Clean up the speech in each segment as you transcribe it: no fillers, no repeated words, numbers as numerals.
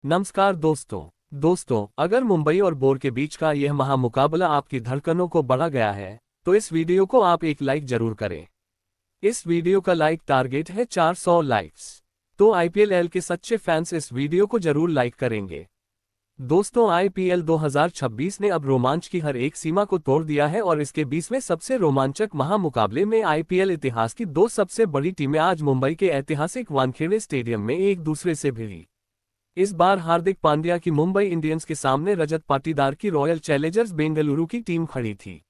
नमस्कार दोस्तों, अगर मुंबई और बोर के बीच का यह महामुकाबला आपकी धड़कनों को बढ़ा गया है तो इस वीडियो को आप एक लाइक जरूर करें। इस वीडियो का लाइक टारगेट है 400 लाइक्स। तो आईपीएल के सच्चे फैंस इस वीडियो को जरूर लाइक करेंगे। दोस्तों, आईपीएल 2026 ने अब रोमांच की हर एक सीमा को तोड़ दिया है और इसके 20वें सबसे रोमांचक महामुकाबले में आईपीएल इतिहास की दो सबसे बड़ी टीमें आज मुंबई के ऐतिहासिक वानखेड़े स्टेडियम में एक दूसरे से भिड़ी। इस बार हार्दिक पांड्या की मुंबई इंडियंस के सामने रजत पाटीदार की रॉयल चैलेंजर्स बेंगलुरु की टीम खड़ी थी।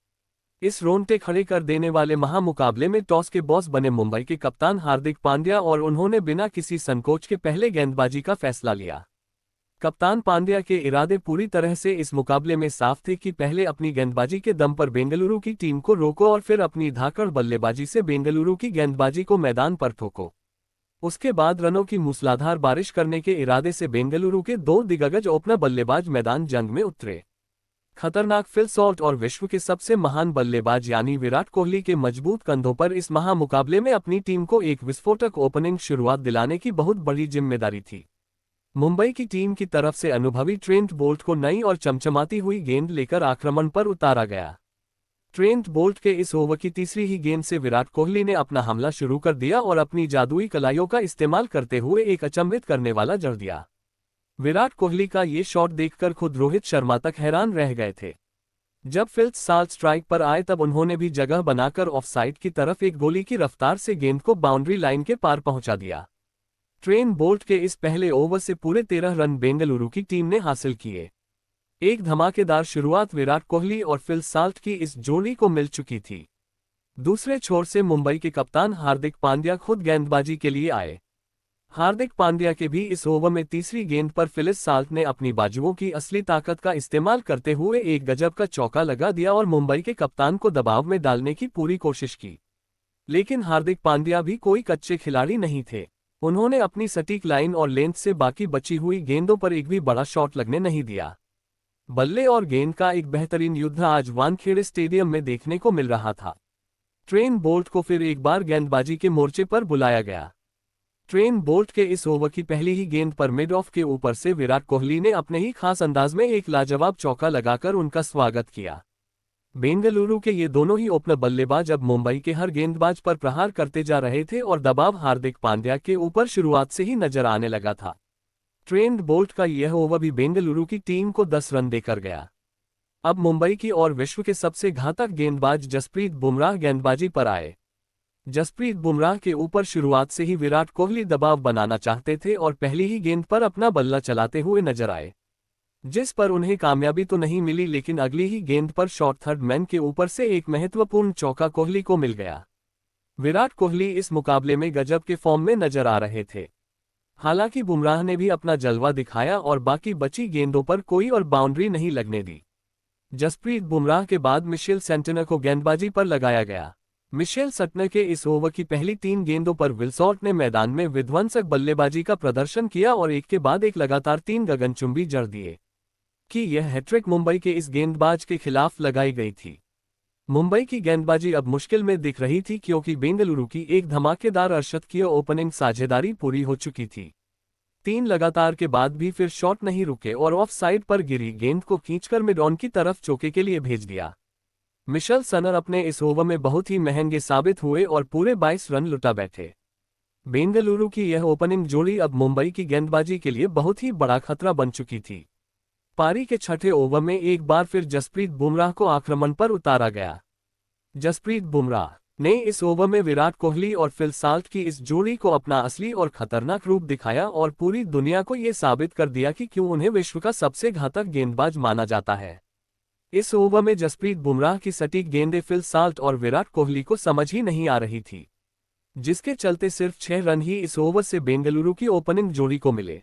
इस रोंगटे खड़े कर देने वाले महामुकाबले में टॉस के बॉस बने मुंबई के कप्तान हार्दिक पांड्या और उन्होंने बिना किसी संकोच के पहले गेंदबाजी का फैसला लिया। कप्तान पांड्या के इरादे पूरी तरह से इस मुकाबले में साफ थे कि पहले अपनी गेंदबाजी के दम पर बेंगलुरु की टीम को रोको और फिर अपनी धाकड़ बल्लेबाजी से बेंगलुरु की गेंदबाजी को मैदान पर ठोको। उसके बाद रनों की मूसलाधार बारिश करने के इरादे से बेंगलुरु के दो दिग्गज ओपनर बल्लेबाज मैदान जंग में उतरे। खतरनाक फिल सॉल्ट और विश्व के सबसे महान बल्लेबाज यानी विराट कोहली के मजबूत कंधों पर इस महामुकाबले में अपनी टीम को एक विस्फोटक ओपनिंग शुरुआत दिलाने की बहुत बड़ी जिम्मेदारी थी। मुंबई की टीम की तरफ से अनुभवी ट्रेंट बोल्ट को नई और चमचमाती हुई गेंद लेकर आक्रमण पर उतारा गया। ट्रेंट बोल्ट के इस ओवर की तीसरी ही गेंद से विराट कोहली ने अपना हमला शुरू कर दिया और अपनी जादुई कलाइयों का इस्तेमाल करते हुए एक अचंभित करने वाला जड़ दिया। विराट कोहली का ये शॉट देखकर खुद रोहित शर्मा तक हैरान रह गए थे। जब फिल सॉल्ट स्ट्राइक पर आए तब उन्होंने भी जगह बनाकर ऑफसाइड की तरफ एक गोली की रफ्तार से गेंद को बाउंड्री लाइन के पार पहुंचा दिया। ट्रेंट बोल्ट के इस पहले ओवर से पूरे 13 रन बेंगलुरु की टीम ने हासिल किए। एक धमाकेदार शुरुआत विराट कोहली और फिल सॉल्ट की इस जोड़ी को मिल चुकी थी। दूसरे छोर से मुंबई के कप्तान हार्दिक पांड्या खुद गेंदबाजी के लिए आए। हार्दिक पांड्या के भी इस ओवर में तीसरी गेंद पर फिल सॉल्ट ने अपनी बाजुओं की असली ताकत का इस्तेमाल करते हुए एक गजब का चौका लगा दिया और मुंबई के कप्तान को दबाव में डालने की पूरी कोशिश की। लेकिन हार्दिक पांड्या भी कोई कच्चे खिलाड़ी नहीं थे। उन्होंने अपनी सटीक लाइन और लेंथ से बाकी बची हुई गेंदों पर एक भी बड़ा शॉट लगने नहीं दिया। बल्ले और गेंद का एक बेहतरीन युद्ध आज वानखेड़े स्टेडियम में देखने को मिल रहा था। ट्रेंट बोल्ट को फिर एक बार गेंदबाजी के मोर्चे पर बुलाया गया। ट्रेंट बोल्ट के इस ओवर की पहली ही गेंद पर मिड ऑफ के ऊपर से विराट कोहली ने अपने ही खास अंदाज में एक लाजवाब चौका लगाकर उनका स्वागत किया। बेंगलुरु के ये दोनों ही ओपनर बल्लेबाज अब मुंबई के हर गेंदबाज पर प्रहार करते जा रहे थे और दबाव हार्दिक पांड्या के ऊपर शुरुआत से ही नजर आने लगा था। ट्रेंट बोल्ट का यह ओवर भी बेंगलुरु की टीम को 10 रन देकर गया। अब मुंबई की और विश्व के सबसे घातक गेंदबाज जसप्रीत बुमराह गेंदबाजी पर आए। जसप्रीत बुमराह के ऊपर शुरुआत से ही विराट कोहली दबाव बनाना चाहते थे और पहली ही गेंद पर अपना बल्ला चलाते हुए नजर आए, जिस पर उन्हें कामयाबी तो नहीं मिली, लेकिन अगली ही गेंद पर शॉर्ट थर्ड मैन के ऊपर से एक महत्वपूर्ण चौका कोहली को मिल गया। विराट कोहली इस मुकाबले में गजब के फॉर्म में नजर आ रहे थे। हालांकि बुमराह ने भी अपना जलवा दिखाया और बाकी बची गेंदों पर कोई और बाउंड्री नहीं लगने दी। जसप्रीत बुमराह के बाद मिशेल सेंटनर को गेंदबाजी पर लगाया गया। मिशेल सेंटनर के इस ओवर की पहली 3 गेंदों पर विल सॉल्ट ने मैदान में विध्वंसक बल्लेबाजी का प्रदर्शन किया और एक के बाद एक लगातार 3 गगनचुंबी जड़ दिए कि यह हैट्रिक मुंबई के इस गेंदबाज के खिलाफ लगाई गई थी। मुंबई की गेंदबाजी अब मुश्किल में दिख रही थी क्योंकि बेंगलुरु की एक धमाकेदार अर्धशतकीय ओपनिंग साझेदारी पूरी हो चुकी थी। 3 लगातार के बाद भी फिर शॉट नहीं रुके और ऑफ साइड पर गिरी गेंद को खींचकर मिड ऑन की तरफ चौके के लिए भेज दिया। मिशेल सेंटनर अपने इस ओवर में बहुत ही महंगे साबित हुए और पूरे 22 रन लुटा बैठे। बेंगलुरु की यह ओपनिंग जोड़ी अब मुंबई की गेंदबाजी के लिए बहुत ही बड़ा खतरा बन चुकी थी। पारी के छठे ओवर में एक बार फिर जसप्रीत बुमराह को आक्रमण पर उतारा गया। जसप्रीत बुमराह ने इस ओवर में विराट कोहली और फिल सॉल्ट की इस जोड़ी को अपना असली और खतरनाक रूप दिखाया और पूरी दुनिया को ये साबित कर दिया कि क्यों उन्हें विश्व का सबसे घातक गेंदबाज माना जाता है। इस ओवर में जसप्रीत बुमराह की सटीक गेंदें फिल सॉल्ट और विराट कोहली को समझ ही नहीं आ रही थी, जिसके चलते सिर्फ 6 रन ही इस ओवर से बेंगलुरु की ओपनिंग जोड़ी को मिले।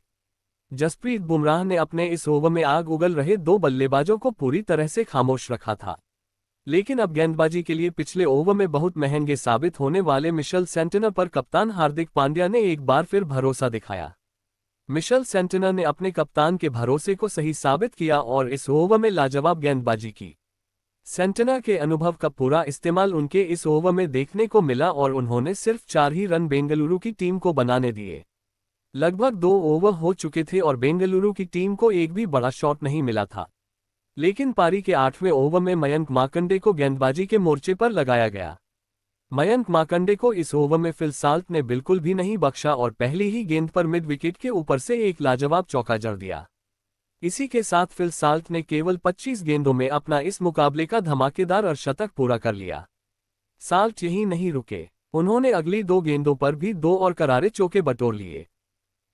जसप्रीत बुमराह ने अपने इस ओवर में आग उगल रहे 2 बल्लेबाजों को पूरी तरह से खामोश रखा था। लेकिन अब गेंदबाजी के लिए पिछले ओवर में बहुत महंगे साबित होने वाले मिशेल सेंटनर पर कप्तान हार्दिक पांड्या ने एक बार फिर भरोसा दिखाया। मिशेल सेंटनर ने अपने कप्तान के भरोसे को सही साबित किया और इस ओवर में लाजवाब गेंदबाजी की। सेंटनर के अनुभव का पूरा इस्तेमाल उनके इस ओवर में देखने को मिला और उन्होंने सिर्फ 4 ही रन बेंगलुरु की टीम को बनाने दिए। लगभग 2 ओवर हो चुके थे और बेंगलुरु की टीम को एक भी बड़ा शॉट नहीं मिला था। लेकिन पारी के 8वें ओवर में मयंक मार्कंडे को गेंदबाजी के मोर्चे पर लगाया गया। मयंक मार्कंडे को इस ओवर में फिल साल्ट ने बिल्कुल भी नहीं बख्शा और पहली ही गेंद पर मिड विकेट के ऊपर से एक लाजवाब चौका जड़ दिया। इसी के साथ फिल साल्ट ने केवल 25 गेंदों में अपना इस मुकाबले का धमाकेदार अर्धशतक पूरा कर लिया। साल्ट यहीं नहीं रुके, उन्होंने अगली 2 गेंदों पर भी 2 और करारे चौके बटोर लिए।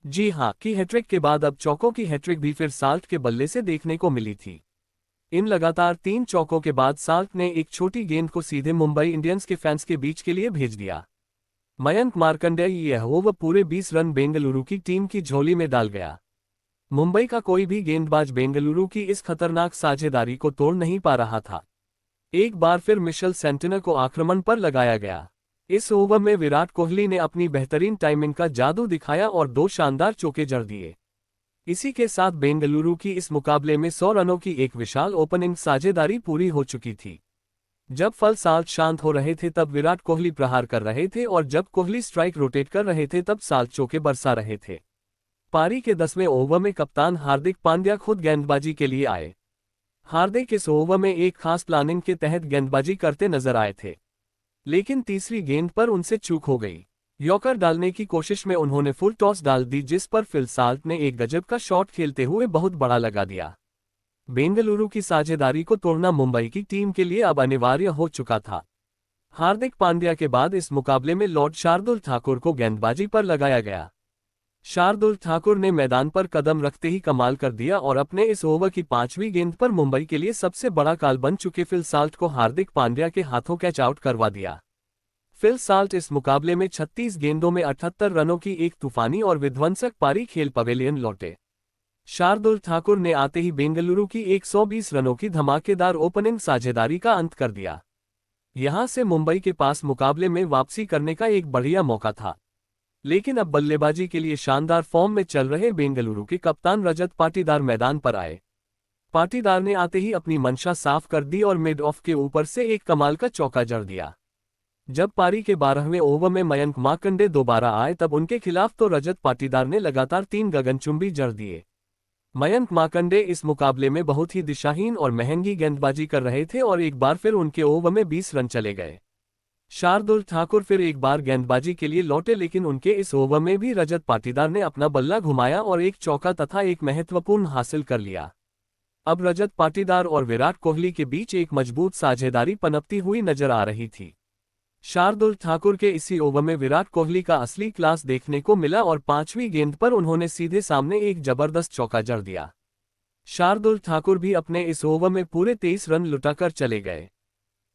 जी हां, की हैट्रिक के बाद अब चौकों की हैट्रिक भी फिर साल्ट के बल्ले से देखने को मिली थी। इन लगातार 3 चौकों के बाद साल्ट ने एक छोटी गेंद को सीधे मुंबई इंडियंस के फैंस के बीच के लिए भेज दिया। मयंक मार्कंडे यह ओवर पूरे 20 रन बेंगलुरु की टीम की झोली में डाल गया। मुंबई का कोई भी गेंदबाज बेंगलुरु की इस खतरनाक साझेदारी को तोड़ नहीं पा रहा था। एक बार फिर मिशेल सेंटनर को आक्रमण पर लगाया गया। इस ओवर में विराट कोहली ने अपनी बेहतरीन टाइमिंग का जादू दिखाया और 2 शानदार चौके जड़ दिए। इसी के साथ बेंगलुरु की इस मुकाबले में 100 रनों की एक विशाल ओपनिंग साझेदारी पूरी हो चुकी थी। जब फल साल्ट शांत हो रहे थे तब विराट कोहली प्रहार कर रहे थे और जब कोहली स्ट्राइक रोटेट कर रहे थे तब साल्ट चौके बरसा रहे थे। पारी के 10वें ओवर में कप्तान हार्दिक पांड्या खुद गेंदबाजी के लिए आए। हार्दिक इस ओवर में एक खास प्लानिंग के तहत गेंदबाजी करते नजर आए थे, लेकिन तीसरी गेंद पर उनसे चूक हो गई। यॉर्कर डालने की कोशिश में उन्होंने फुल टॉस डाल दी, जिस पर फिल साल्ट ने एक गजब का शॉट खेलते हुए बहुत बड़ा लगा दिया। बेंगलुरु की साझेदारी को तोड़ना मुंबई की टीम के लिए अब अनिवार्य हो चुका था। हार्दिक पांड्या के बाद इस मुकाबले में लॉर्ड शार्दुल ठाकुर को गेंदबाजी पर लगाया गया। शार्दुल ठाकुर ने मैदान पर कदम रखते ही कमाल कर दिया और अपने इस ओवर की 5वीं गेंद पर मुंबई के लिए सबसे बड़ा काल बन चुके फिल साल्ट को हार्दिक पांड्या के हाथों कैच आउट करवा दिया। फिल साल्ट इस मुकाबले में 36 गेंदों में 78 रनों की एक तूफानी और विध्वंसक पारी खेल पवेलियन लौटे। शार्दुल ठाकुर ने आते ही बेंगलुरु की 120 रनों की धमाकेदार ओपनिंग साझेदारी का अंत कर दिया। यहां से मुंबई के पास मुकाबले में वापसी करने का एक बढ़िया मौका था, लेकिन अब बल्लेबाजी के लिए शानदार फॉर्म में चल रहे बेंगलुरु के कप्तान रजत पाटीदार मैदान पर आए। पाटीदार ने आते ही अपनी मंशा साफ कर दी और मिड ऑफ के ऊपर से एक कमाल का चौका जड़ दिया। जब पारी के 12वें ओवर में मयंक मार्कंडे दोबारा आए तब उनके खिलाफ तो रजत पाटीदार ने लगातार 3 गगनचुंबी जड़ दिए। मयंक मार्कंडे इस मुकाबले में बहुत ही दिशाहीन और महंगी गेंदबाजी कर रहे थे और एक बार फिर उनके ओवर में 20 रन चले गए। शार्दुल ठाकुर फिर एक बार गेंदबाजी के लिए लौटे, लेकिन उनके इस ओवर में भी रजत पाटीदार ने अपना बल्ला घुमाया और एक चौका तथा एक महत्वपूर्ण हासिल कर लिया। अब रजत पाटीदार और विराट कोहली के बीच एक मजबूत साझेदारी पनपती हुई नजर आ रही थी। शार्दुल ठाकुर के इसी ओवर में विराट कोहली का असली क्लास देखने को मिला और 5वीं गेंद पर उन्होंने सीधे सामने एक जबरदस्त चौका जड़ दिया। शार्दुल ठाकुर भी अपने इस ओवर में पूरे 23 रन लुटाकर चले गए।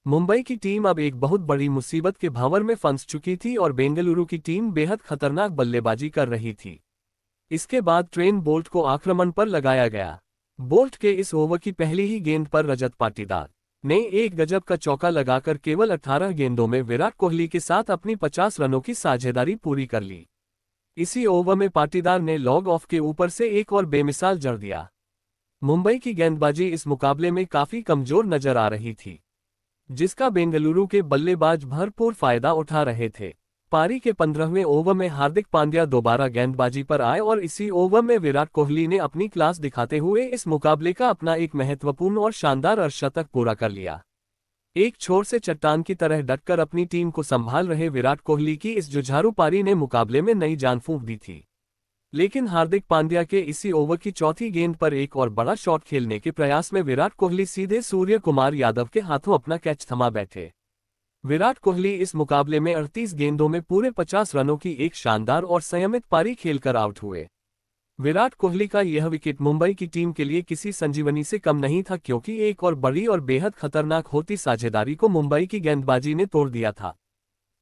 मुंबई की टीम अब एक बहुत बड़ी मुसीबत के भंवर में फंस चुकी थी और बेंगलुरु की टीम बेहद खतरनाक बल्लेबाजी कर रही थी। इसके बाद ट्रेंट बोल्ट को आक्रमण पर लगाया गया। बोल्ट के इस ओवर की पहली ही गेंद पर रजत पाटीदार ने एक गजब का चौका लगाकर केवल 18 गेंदों में विराट कोहली के साथ अपनी 50 रनों की साझेदारी पूरी कर ली। इसी ओवर में पाटीदार ने लॉग ऑफ के ऊपर से एक और बेमिसाल जड़ दिया। मुंबई की गेंदबाजी इस मुकाबले में काफी कमजोर नजर आ रही थी, जिसका बेंगलुरु के बल्लेबाज भरपूर फायदा उठा रहे थे। पारी के 15वें ओवर में हार्दिक पांड्या दोबारा गेंदबाजी पर आए और इसी ओवर में विराट कोहली ने अपनी क्लास दिखाते हुए इस मुकाबले का अपना एक महत्वपूर्ण और शानदार अर्धशतक पूरा कर लिया। एक छोर से चट्टान की तरह डटकर अपनी टीम को संभाल रहे विराट कोहली की इस जुझारू पारी ने मुकाबले में नई जान फूंक दी थी। लेकिन हार्दिक पांड्या के इसी ओवर की चौथी गेंद पर एक और बड़ा शॉट खेलने के प्रयास में विराट कोहली सीधे सूर्य कुमार यादव के हाथों अपना कैच थमा बैठे। विराट कोहली इस मुकाबले में 38 गेंदों में पूरे 50 रनों की एक शानदार और संयमित पारी खेलकर आउट हुए। विराट कोहली का यह विकेट मुंबई की टीम के लिए किसी संजीवनी से कम नहीं था, क्योंकि एक और बड़ी और बेहद खतरनाक होती साझेदारी को मुंबई की गेंदबाजी ने तोड़ दिया था।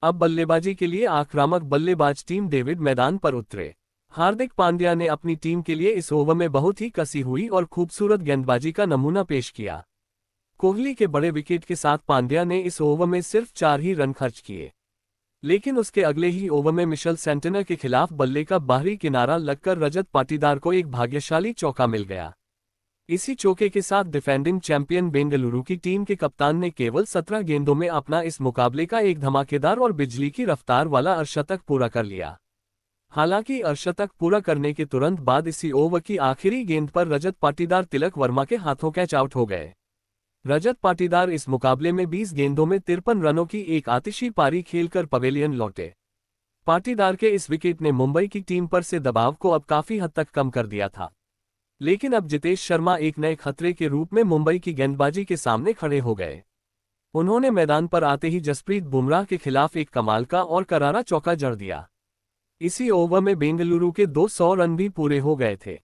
अब बल्लेबाजी के लिए आक्रामक बल्लेबाज टीम डेविड मैदान पर उतरे। हार्दिक पांड्या ने अपनी टीम के लिए इस ओवर में बहुत ही कसी हुई और खूबसूरत गेंदबाजी का नमूना पेश किया। कोहली के बड़े विकेट के साथ पांड्या ने इस ओवर में सिर्फ 4 ही रन खर्च किए, लेकिन उसके अगले ही ओवर में मिशेल सेंटनर के खिलाफ बल्ले का बाहरी किनारा लगकर रजत पाटीदार को एक भाग्यशाली चौका मिल गया। इसी चौके के साथ डिफेंडिंग चैंपियन बेंगलुरु की टीम के कप्तान ने केवल 17 गेंदों में अपना इस मुकाबले का एक धमाकेदार और बिजली की रफ्तार वाला अर्धशतक पूरा कर लिया। हालांकि अर्धशतक पूरा करने के तुरंत बाद इसी ओवर की आखिरी गेंद पर रजत पाटीदार तिलक वर्मा के हाथों कैच आउट हो गए। रजत पाटीदार इस मुकाबले में 20 गेंदों में 53 रनों की एक आतिशी पारी खेलकर पवेलियन लौटे। पाटीदार के इस विकेट ने मुंबई की टीम पर से दबाव को अब काफी हद तक कम कर दिया था। लेकिन अब जितेश शर्मा एक नए खतरे के रूप में मुंबई की गेंदबाजी के सामने खड़े हो गए। उन्होंने मैदान पर आते ही जसप्रीत बुमराह के खिलाफ एक कमाल का और करारा चौका जड़ दिया। इसी ओवर में बेंगलुरु के 200 रन भी पूरे हो गए थे।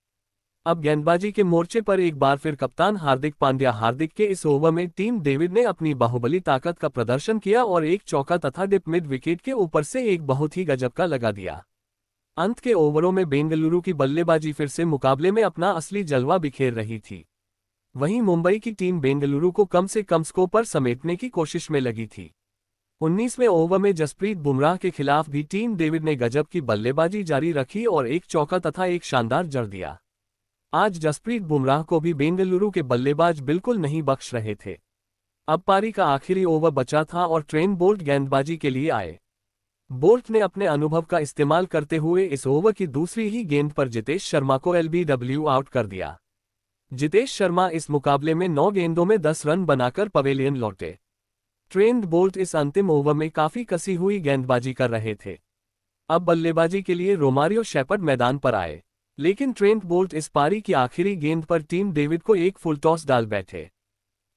अब गेंदबाजी के मोर्चे पर एक बार फिर कप्तान हार्दिक पांड्या के इस ओवर में टीम डेविड ने अपनी बाहुबली ताकत का प्रदर्शन किया और एक चौका तथा डिप मिड विकेट के ऊपर से एक बहुत ही गजब का लगा दिया। अंत के ओवरों में बेंगलुरु की बल्लेबाजी फिर से मुकाबले में अपना असली जलवा बिखेर रही थी। वहीं मुंबई की टीम बेंगलुरु को कम से कम स्कोर पर समेटने की कोशिश में लगी थी। 19वें ओवर में जसप्रीत बुमराह के खिलाफ भी टीम डेविड ने गजब की बल्लेबाजी जारी रखी और एक चौका तथा एक शानदार जड़ दिया। आज जसप्रीत बुमराह को भी बेंगलुरु के बल्लेबाज बिल्कुल नहीं बख्श रहे थे। अब पारी का आखिरी ओवर बचा था और ट्रेंट बोल्ट गेंदबाजी के लिए आए। बोल्ट ने अपने अनुभव का इस्तेमाल करते हुए इस ओवर की दूसरी ही गेंद पर जितेश शर्मा को एलबीडब्ल्यू आउट कर दिया। जितेश शर्मा इस मुकाबले में 9 गेंदों में 10 रन बनाकर पवेलियन लौटे। ट्रेंट बोल्ट इस अंतिम ओवर में काफी कसी हुई गेंदबाजी कर रहे थे। अब बल्लेबाजी के लिए रोमारियो शेपर्ड मैदान पर आए, लेकिन ट्रेंट बोल्ट इस पारी की आखिरी गेंद पर टीम डेविड को एक फुल टॉस डाल बैठे।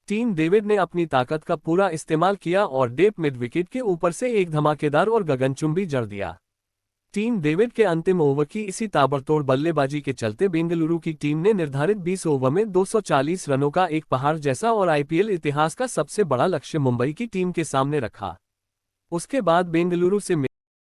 टीम डेविड ने अपनी ताकत का पूरा इस्तेमाल किया और डेप मिड विकेट के ऊपर से एक धमाकेदार और गगनचुंबी जड़ दिया। टीम डेविड के अंतिम ओवर की इसी ताबड़तोड़ बल्लेबाजी के चलते बेंगलुरु की टीम ने निर्धारित 20 ओवर में 240 रनों का एक पहाड़ जैसा और आईपीएल इतिहास का सबसे बड़ा लक्ष्य मुंबई की टीम के सामने रखा। उसके बाद बेंगलुरु से